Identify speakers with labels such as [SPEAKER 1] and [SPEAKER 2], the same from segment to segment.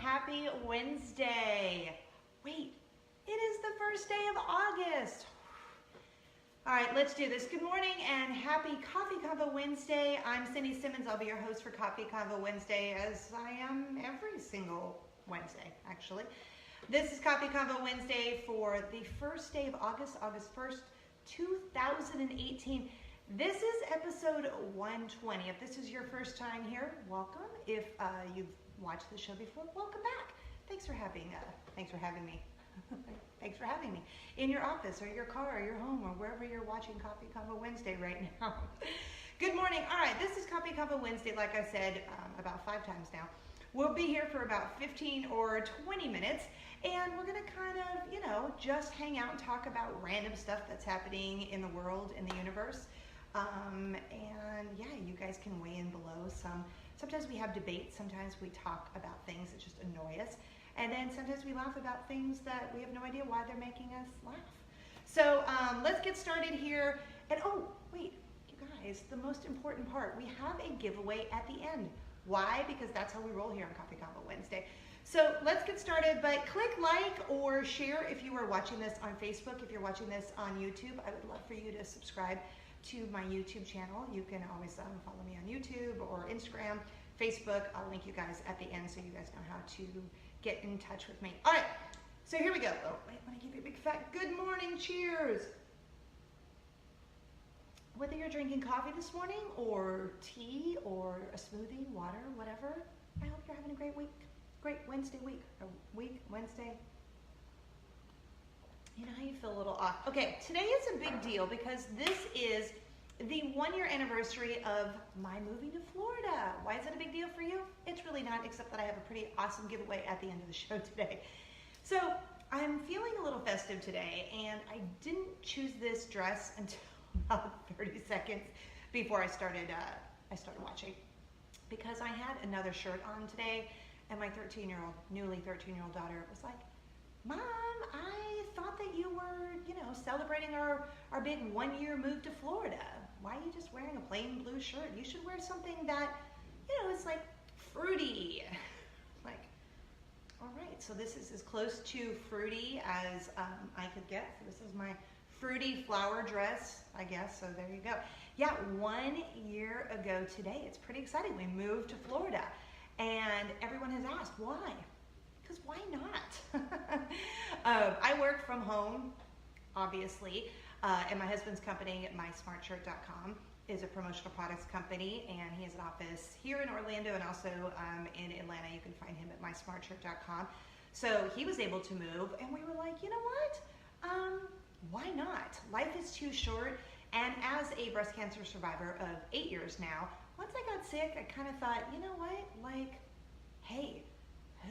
[SPEAKER 1] happy Wednesday. Wait, it is the first day of August. All right, let's do this. Good morning and happy Coffee Convo Wednesday. I'm Cindy Simmons. I'll be your host for Coffee Convo Wednesday, as I am every single Wednesday, actually. This is Coffee Convo Wednesday for the first day of August, August 1st, 2018. This is episode 120. If this is your first time here, welcome. If you've watched the show before, welcome back. Thanks for having me. Thanks for having me in your office or your car or your home or wherever you're watching Coffee Convo Wednesday right now. Good morning. All right, this is Coffee Convo Wednesday, like I said about 5 times now. We'll be here for about 15 or 20 minutes, and we're going to kind of, just hang out and talk about random stuff that's happening in the world, in the universe. And yeah, you guys can weigh in below. Sometimes we have debates, sometimes we talk about things that just annoy us, and then sometimes we laugh about things that we have no idea why they're making us laugh. So let's get started here. And oh, wait, you guys, the most important part, we have a giveaway at the end. Why? Because that's how we roll here on Coffee Convo Wednesday. So let's get started, but click like or share if you are watching this on Facebook. If you're watching this on YouTube, I would love for you to subscribe to my YouTube channel. You can always follow me on YouTube or Instagram, Facebook. I'll link you guys at the end so you guys know how to get in touch with me. All right, so here we go. Oh, wait, let me give you a big fat good morning. Cheers. Whether you're drinking coffee this morning or tea or a smoothie, water, whatever, I hope you're having a great week. Great Wednesday week, or Wednesday. You know how you feel a little off. Okay, today is a big deal because this is the 1-year anniversary of my moving to Florida. Why is it a big deal for you? It's really not, except that I have a pretty awesome giveaway at the end of the show today. So I'm feeling a little festive today, and I didn't choose this dress until about 30 seconds before I started watching, because I had another shirt on today, and my newly 13-year-old daughter was like, Mom, I thought that you were, celebrating our big 1-year move to Florida. Why are you just wearing a plain blue shirt? You should wear something that, is like fruity. Like, all right, so this is as close to fruity as I could get. So this is my fruity flower dress, I guess, so there you go. Yeah, 1 year ago today. It's pretty exciting. We moved to Florida, and everyone has asked, why? Because why not? I work from home, obviously, and my husband's company, mysmartshirt.com, is a promotional products company, and he has an office here in Orlando and also in Atlanta. You can find him at mysmartshirt.com. So he was able to move, and we were like, you know what? Why not? Life is too short, and as a breast cancer survivor of 8 years now, once I got sick, I kind of thought, you know what? Like, hey,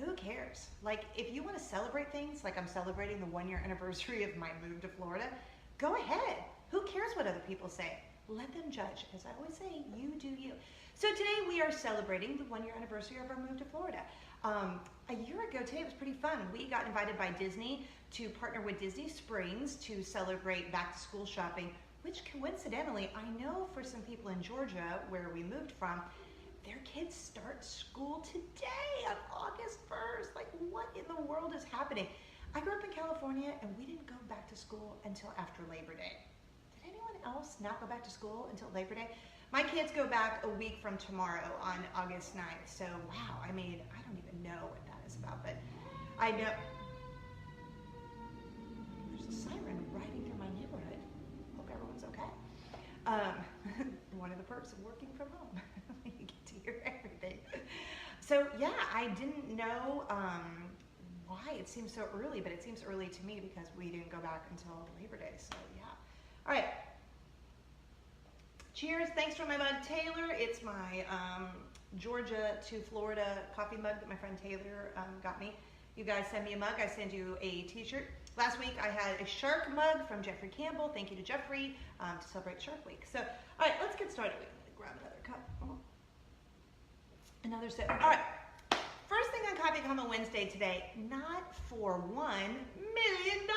[SPEAKER 1] who cares? Like, if you want to celebrate things, like I'm celebrating the 1-year anniversary of my move to Florida, go ahead. Who cares what other people say? Let them judge. As I always say, you do you. So today we are celebrating the 1-year anniversary of our move to Florida. A year ago today, it was pretty fun. We got invited by Disney to partner with Disney Springs to celebrate back to school shopping, which coincidentally, I know for some people in Georgia where we moved from, their kids start school today on August 1st. Like, what in the world is happening? I grew up in California, and we didn't go back to school until after Labor Day. Did anyone else not go back to school until Labor Day? My kids go back a week from tomorrow on August 9th. So, wow, I mean, I don't even know what that is about, but I know. There's a siren riding through my neighborhood. Hope everyone's okay. One of the perks of working from home. You get to hear everything. So, yeah, I didn't know why it seems so early, but it seems early to me because we didn't go back until Labor Day. So, yeah. All right. Cheers. Thanks for my mug, Taylor. It's my Georgia to Florida coffee mug that my friend Taylor got me. You guys send me a mug, I send you a t-shirt. Last week I had a shark mug from Jeffrey Campbell. Thank you to Jeffrey to celebrate Shark Week. So, all right, let's get started. Wait, let me grab another cup. Oh. Another sip. All right. First thing on Coffee Convo Wednesday today, not for $1 million.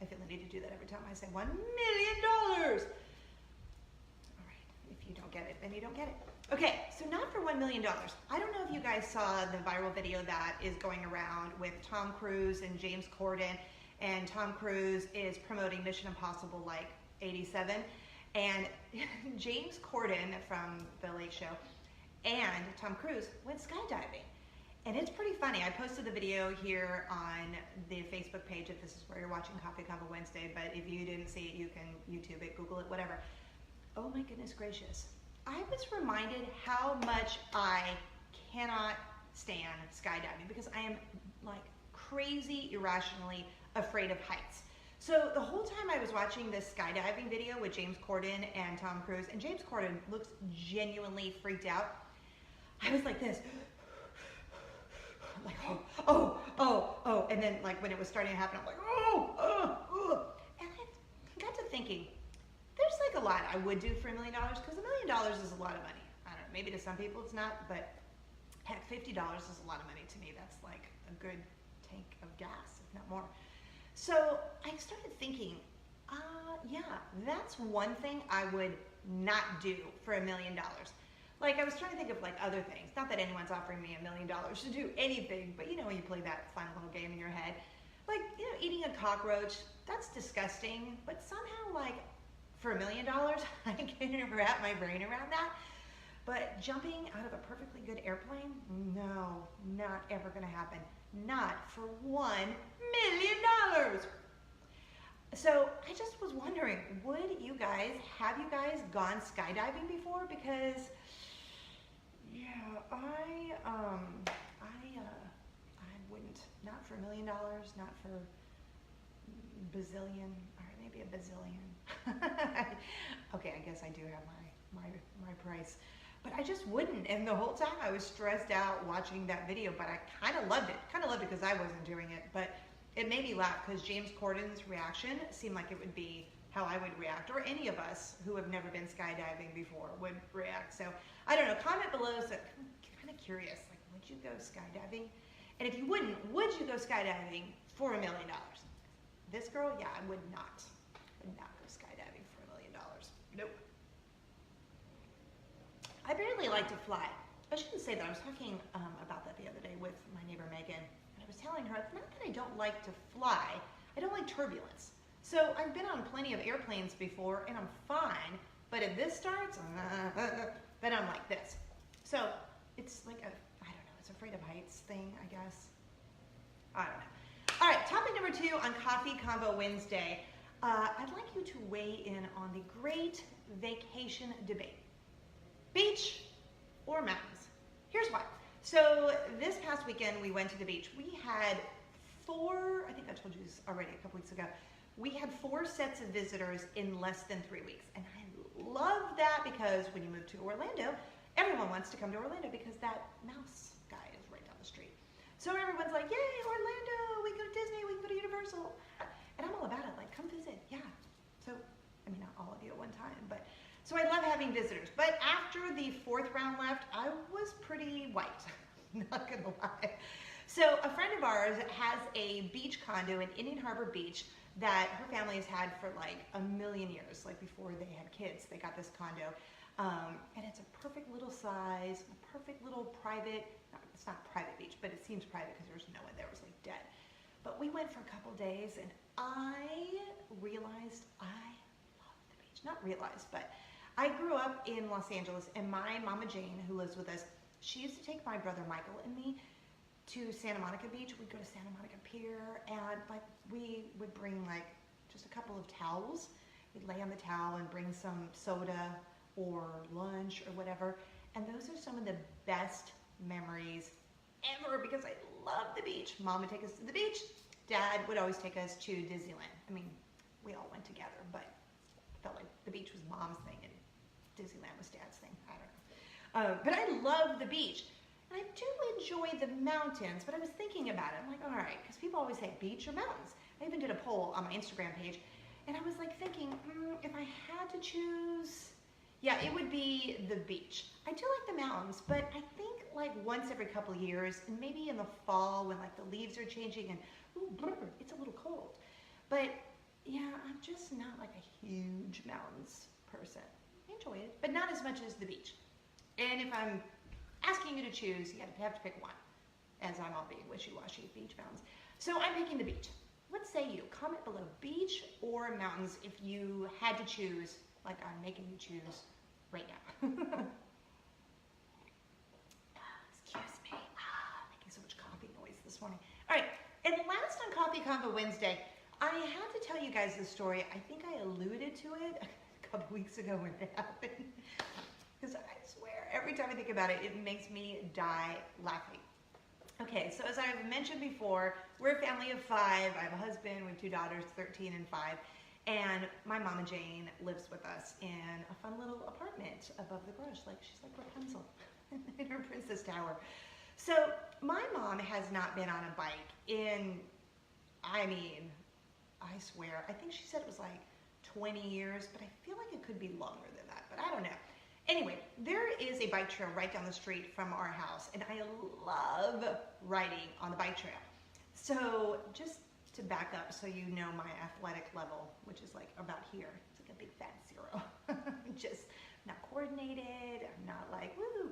[SPEAKER 1] I feel the need to do that every time I say $1 million. if you don't get it, then you don't get it. Okay, so not for $1 million. I don't know if you guys saw the viral video that is going around with Tom Cruise and James Corden, and Tom Cruise is promoting Mission Impossible like 87, and James Corden from The Late Show and Tom Cruise went skydiving. And it's pretty funny. I posted the video here on the Facebook page if this is where you're watching Coffee Convo Wednesday, but if you didn't see it, you can YouTube it, Google it, whatever. Oh my goodness gracious. I was reminded how much I cannot stand skydiving because I am like crazy, irrationally afraid of heights. So the whole time I was watching this skydiving video with James Corden and Tom Cruise, and James Corden looks genuinely freaked out, I was like this. Like, oh, and then like when it was starting to happen, I'm like, and I got to thinking, there's like a lot I would do for $1 million because $1 million is a lot of money. I don't know, maybe to some people it's not, but heck, $50 is a lot of money to me. That's like a good tank of gas, if not more. So I started thinking, yeah, that's one thing I would not do for $1 million. Like, I was trying to think of like other things. Not that anyone's offering me $1 million to do anything, but you know when you play that fun little game in your head. Like, you know, eating a cockroach, that's disgusting, but somehow like for $1 million, I can wrap my brain around that. But jumping out of a perfectly good airplane, no, not ever gonna happen. Not for $1 million. So I just was wondering, have you guys gone skydiving before? Because yeah, I wouldn't. Not for $1 million, not for bazillion, or maybe a bazillion. Okay, I guess I do have my price. But I just wouldn't, and the whole time I was stressed out watching that video, but I kind of loved it because I wasn't doing it, but it made me laugh because James Corden's reaction seemed like it would be how I would react, or any of us who have never been skydiving before would react. So I don't know, comment below, so I'm kind of curious, like would you go skydiving? And if you wouldn't, would you go skydiving for $1 million? This girl, yeah, I would not go skydiving for $1 million. Nope. I barely like to fly. I shouldn't say that. I was talking about that the other day with my neighbor Megan, and I was telling her, it's not that I don't like to fly, I don't like turbulence. So I've been on plenty of airplanes before, and I'm fine, but if this starts, then I'm like this. So it's like I don't know, it's afraid of heights thing, I guess. I don't know. All right, topic number 2 on Coffee Convo Wednesday. I'd like you to weigh in on the great vacation debate. Beach or mountains? Here's why. So this past weekend we went to the beach. We had 4, I think I told you this already a couple weeks ago, we had 4 sets of visitors in less than 3 weeks. And I love that because when you move to Orlando, everyone wants to come to Orlando because that mouse guy is right down the street. So everyone's like, yay, Orlando, we can go to Disney, we can go to Universal. And I'm all about it, like, come visit, yeah. So, I mean, not all of you at one time, but so I love having visitors. But after the 4th round left, I was pretty white, not gonna lie. So a friend of ours has a beach condo in Indian Harbor Beach that her family has had for like a million years, like before they had kids, they got this condo. And it's a perfect little size, a perfect little private, it's not private beach, but it seems private because there's no one there, it was like dead. But we went for a couple days and I realized I love the beach. Not realized, but I grew up in Los Angeles, and my Mama Jane, who lives with us, she used to take my brother Michael and me to Santa Monica Beach. We'd go to Santa Monica Pier, and like we would bring like just a couple of towels. We'd lay on the towel and bring some soda or lunch or whatever. And those are some of the best memories ever because I love the beach. Mom would take us to the beach. Dad would always take us to Disneyland. I mean, we all went together, but I felt like the beach was Mom's thing and Disneyland was Dad's thing. I don't know. But I love the beach. And I do enjoy the mountains, but I was thinking about it. I'm like, all right, because people always say beach or mountains. I even did a poll on my Instagram page, and I was like thinking, if I had to choose, yeah, it would be the beach. I do like the mountains, but I think like once every couple of years, and maybe in the fall when like the leaves are changing and ooh, brr, it's a little cold. But yeah, I'm just not like a huge mountains person. I enjoy enjoy it, but not as much as the beach. And if I'm asking you to choose, you have to pick one, as I'm all being wishy-washy, beach, mountains. So I'm picking the beach. What say you? Comment below, beach or mountains, if you had to choose, like I'm making you choose right now. Excuse me. Making so much coffee noise this morning. All right, and last on Coffee Convo Wednesday, I had to tell you guys this story. I think I alluded to it a couple weeks ago when it happened. Because I swear, every time I think about it, it makes me die laughing. Okay, so as I've mentioned before, we're a family of 5. I have a husband, we have 2 daughters, 13 and 5. And my mama Jane lives with us in a fun little apartment above the garage. She's like Rapunzel in her princess tower. So my mom has not been on a bike in, I swear, I think she said it was like 20 years, but I feel like it could be longer than that, but I don't know. Anyway, there is a bike trail right down the street from our house, and I love riding on the bike trail. So just to back up so you know my athletic level, which is like about here. It's like a big fat 0. Just not coordinated, I'm not like, woo.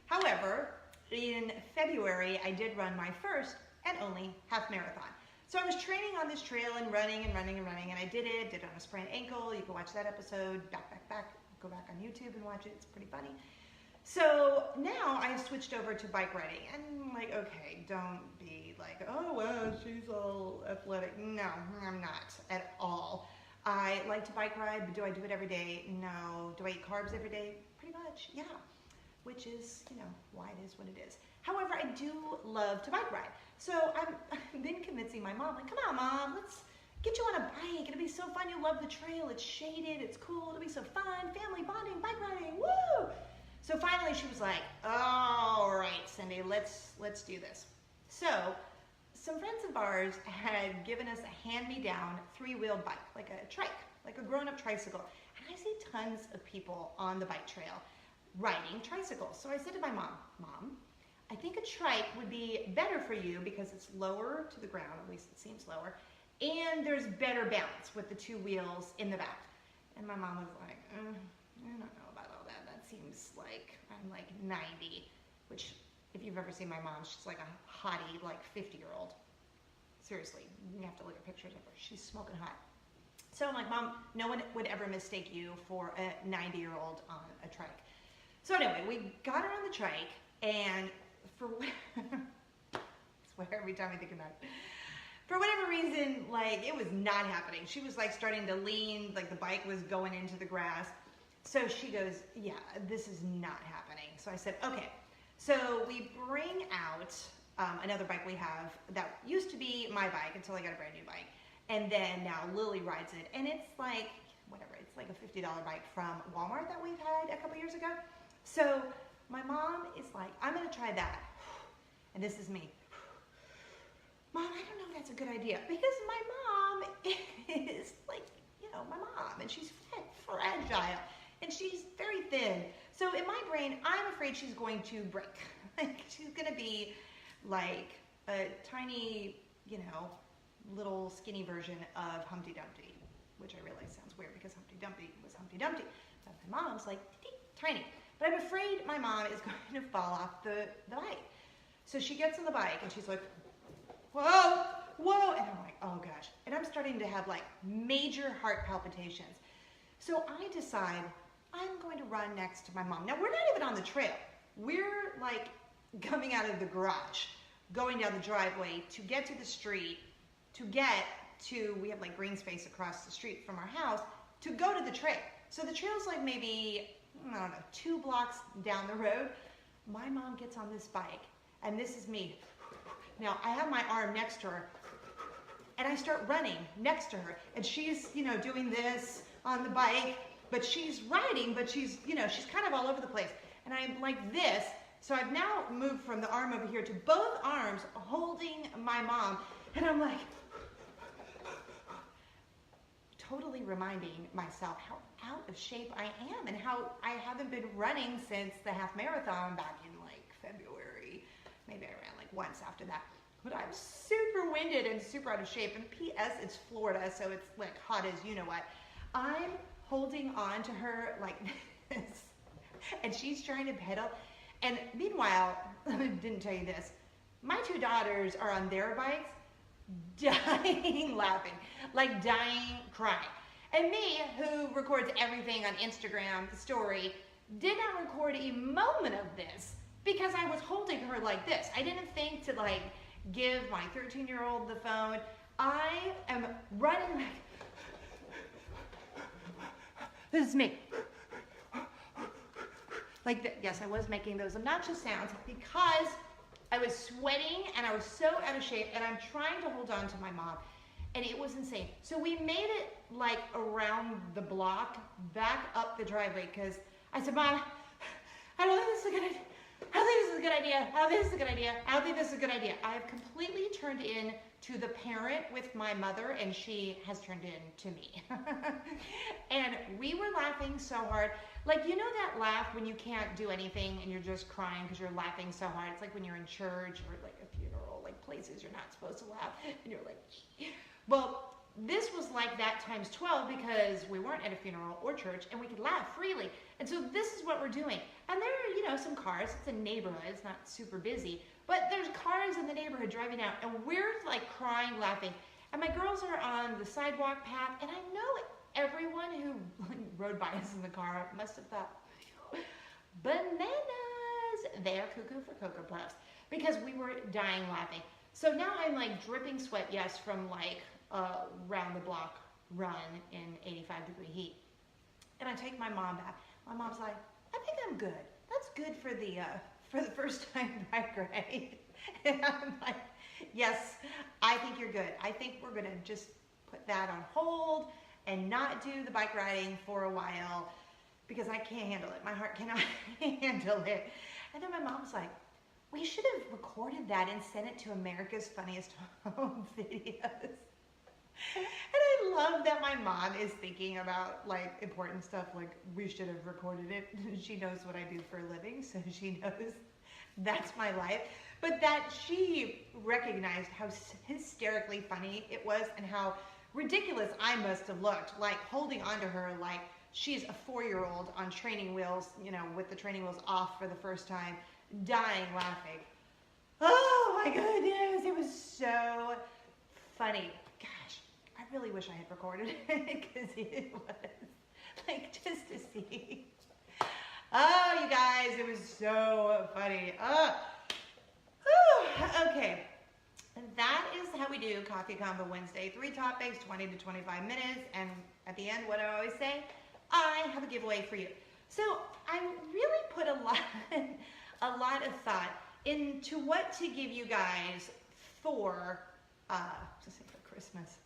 [SPEAKER 1] However, in February, I did run my first and only half marathon. So I was training on this trail and running, and I did it on a sprained ankle. You can watch that episode, back. Go back on YouTube and watch it, it's pretty funny. So now I have switched over to bike riding, and I'm like, okay, don't be like, oh, well, she's all athletic. No, I'm not at all. I like to bike ride, but do I do it every day? No. Do I eat carbs every day? Pretty much, yeah. Which is, why it is what it is. However, I do love to bike ride. So I've been convincing my mom, like, come on, Mom, let's get you on a bike. It'll be so fun. You'll love the trail. It's shaded. It's cool. It'll be so fun. Family bonding, bike riding. Woo! So finally she was like, all right, Cindy, let's do this. So some friends of ours had given us a hand-me-down 3-wheeled bike, like a trike, like a grown-up tricycle. And I see tons of people on the bike trail riding tricycles. So I said to my mom, I think a trike would be better for you because it's lower to the ground, at least it seems lower, and there's better balance with the 2 wheels in the back. And my mom was like, I don't know about all that. That seems like I'm like 90, which if you've ever seen my mom, she's like a hottie, like 50-year-old. Seriously, you have to look at pictures of her. She's smoking hot. So I'm like, Mom, no one would ever mistake you for a 90-year-old on a trike. So anyway, we got her on the trike, and I swear every time I think about it, for whatever reason, like, it was not happening. She was like starting to lean, like the bike was going into the grass. So she goes, yeah, this is not happening. So I said, okay. So we bring out another bike we have that used to be my bike until I got a brand new bike. And then now Lily rides it. And it's like, whatever, it's like a $50 bike from Walmart that we've had a couple years ago. So my mom is like, I'm gonna try that. And this is me. Mom, I don't know if that's a good idea, because my mom is like, my mom, and she's fragile, and she's very thin. So in my brain, I'm afraid she's going to break. Like, she's gonna be like a tiny, little skinny version of Humpty Dumpty, which I realize sounds weird because Humpty Dumpty was Humpty Dumpty. But my mom's like tiny. But I'm afraid my mom is going to fall off the bike. So she gets on the bike and she's like, whoa, and I'm like, oh gosh. And I'm starting to have like major heart palpitations. So I decide I'm going to run next to my mom. Now we're not even on the trail. We're like coming out of the garage, going down the driveway to get to the street, we have like green space across the street from our house, to go to the trail. So the trail's like maybe, I don't know, 2 blocks down the road. My mom gets on this bike, and this is me. Now, I have my arm next to her, and I start running next to her, and she's, doing this on the bike, but she's riding, but she's, she's kind of all over the place. And I'm like this, so I've now moved from the arm over here to both arms holding my mom, and I'm like, totally reminding myself how out of shape I am and how I haven't been running since the half marathon back in like February. Maybe I ran like once after that. But I'm super winded and super out of shape. And P.S. it's Florida, so it's like hot as you know what. I'm holding on to her like this, and she's trying to pedal. And meanwhile, I didn't tell you this, my two daughters are on their bikes dying laughing, like dying crying. And me, who records everything on Instagram story, did not record a moment of this because I was holding her like this. I didn't think to like give my 13-year-old the phone. I am running like, this is me. Like, yes, I was making those obnoxious sounds because I was sweating and I was so out of shape, and I'm trying to hold on to my mom, and it was insane. So we made it like around the block, back up the driveway, because I said, Mom, I don't think this is a good idea. I don't think this is a good idea. I don't think this is a good idea. I don't think this is a good idea. I have completely turned in to the parent with my mother, and she has turned in to me. And we were laughing so hard. Like, you know that laugh when you can't do anything and you're just crying because you're laughing so hard? It's like when you're in church or like a funeral, like places you're not supposed to laugh, and you're like, well, this was like that times 12 because we weren't at a funeral or church and we could laugh freely. And so this is what we're doing. And there are, you know, some cars. It's a neighborhood. It's not super busy. But there's cars in the neighborhood driving out, and we're like crying, laughing. And my girls are on the sidewalk path, and I know everyone who rode by us in the car must have thought, bananas, they're cuckoo for Cocoa Puffs, because we were dying laughing. So now I'm like dripping sweat, yes, from like round the block run in 85-degree heat. And I take my mom back. My mom's like, I think I'm good. That's good for the first time bike ride. And I'm like, yes, I think you're good. I think we're gonna just put that on hold and not do the bike riding for a while because I can't handle it. My heart cannot handle it. And then my mom's like, we should have recorded that and sent it to America's Funniest Home Videos. And I love that my mom is thinking about like important stuff, like we should have recorded it. She knows what I do for a living, so she knows that's my life. But that she recognized how hysterically funny it was and how ridiculous I must have looked, like holding onto her like she's a 4-year-old on training wheels, you know, with the training wheels off for the first time, dying laughing. Oh my goodness, it was so funny. Gosh, I really wish I had recorded it because it was like just to see. Oh, you guys, it was so funny. Okay. And that is how we do Coffee Convo Wednesday. 3 topics, 20 to 25 minutes. And at the end, what do I always say? I have a giveaway for you. So I really put a lot of thought into what to give you guys for Christmas,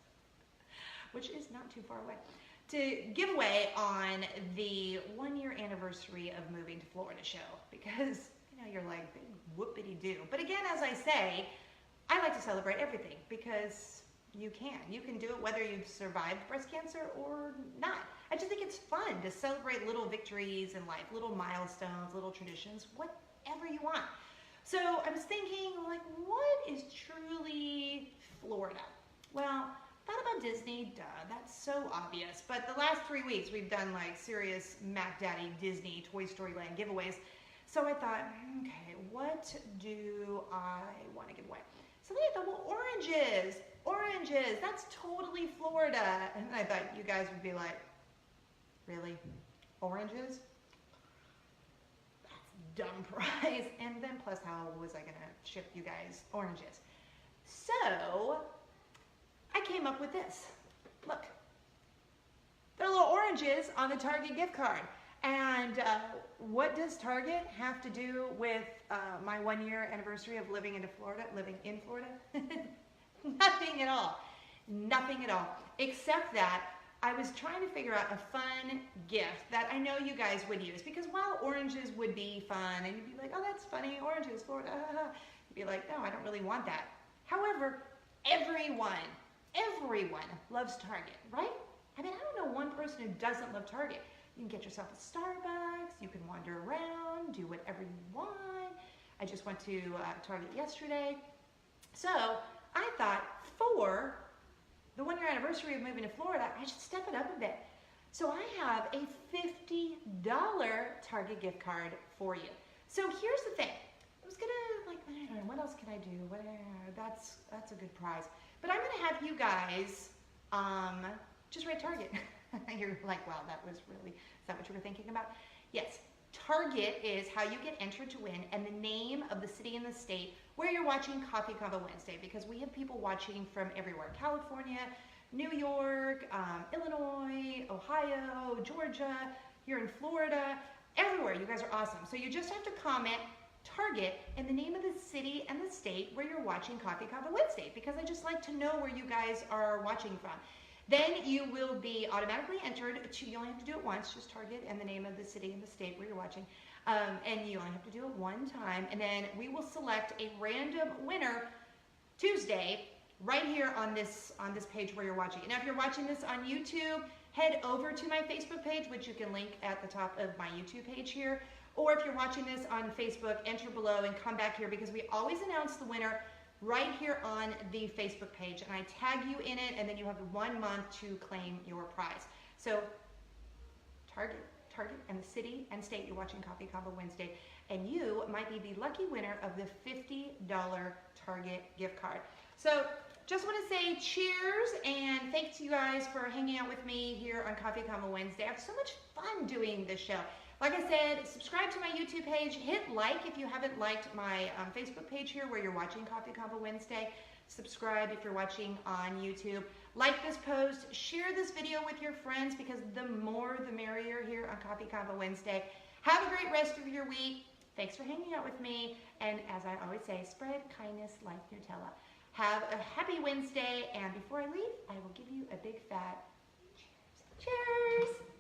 [SPEAKER 1] which is not too far away, to give away on the 1-year anniversary of moving to Florida show. Because, you know, you're like, whoopity-doo. But again, as I say, I like to celebrate everything because you can. You can do it whether you've survived breast cancer or not. I just think it's fun to celebrate little victories in life, little milestones, little traditions, whatever you want. So I was thinking, like, what is truly Florida? Well, thought about Disney, duh, that's so obvious. But the last 3 weeks we've done like serious Mac Daddy Disney Toy Story Land giveaways. So I thought, okay, what do I want to give away? So then I thought, well, oranges, that's totally Florida. And I thought you guys would be like, really? Oranges? That's a dumb prize. And then plus, how was I going to ship you guys oranges? So I came up with this. Look, there are little oranges on the Target gift card. And what does Target have to do with my 1-year anniversary of living in Florida? Nothing at all. Nothing at all. Except that I was trying to figure out a fun gift that I know you guys would use. Because while oranges would be fun, and you'd be like, oh, that's funny, oranges, Florida, you'd be like, no, I don't really want that. However, everyone loves Target, right? I mean, I don't know one person who doesn't love Target. You can get yourself a Starbucks, you can wander around, do whatever you want. I just went to Target yesterday. So I thought for the 1-year anniversary of moving to Florida, I should step it up a bit. So I have a $50 Target gift card for you. So here's the thing. I was gonna I don't know, what else can I do? That's a good prize. But I'm gonna have you guys just write Target. You're like, wow, is that what you were thinking about? Yes. Target is how you get entered to win, and the name of the city and the state where you're watching Coffee Convo Wednesday, because we have people watching from everywhere. California, New York, Illinois, Ohio, Georgia, here in Florida, everywhere. You guys are awesome. So you just have to comment Target and the name of the city and the state where you're watching Coffee Convo Wednesday, because I just like to know where you guys are watching from. Then you will be automatically entered to, you only have to do it once, just Target and the name of the city and the state where you're watching. And you only have to do it one time. And then we will select a random winner Tuesday right here on this page where you're watching. Now, if you're watching this on YouTube, head over to my Facebook page, which you can link at the top of my YouTube page here. Or if you're watching this on Facebook, enter below and come back here, because we always announce the winner right here on the Facebook page, and I tag you in it, and then you have 1 month to claim your prize. So Target and the city and state you're watching Coffee Convo Wednesday, and you might be the lucky winner of the $50 Target gift card. So just want to say cheers, and thanks you guys for hanging out with me here on Coffee Convo Wednesday. I have so much fun doing this show. Like I said, subscribe to my YouTube page. Hit like if you haven't liked my Facebook page here where you're watching Coffee Convo Wednesday. Subscribe if you're watching on YouTube. Like this post. Share this video with your friends, because the more the merrier here on Coffee Convo Wednesday. Have a great rest of your week. Thanks for hanging out with me. And as I always say, spread kindness like Nutella. Have a happy Wednesday. And before I leave, I will give you a big fat cheers. Cheers!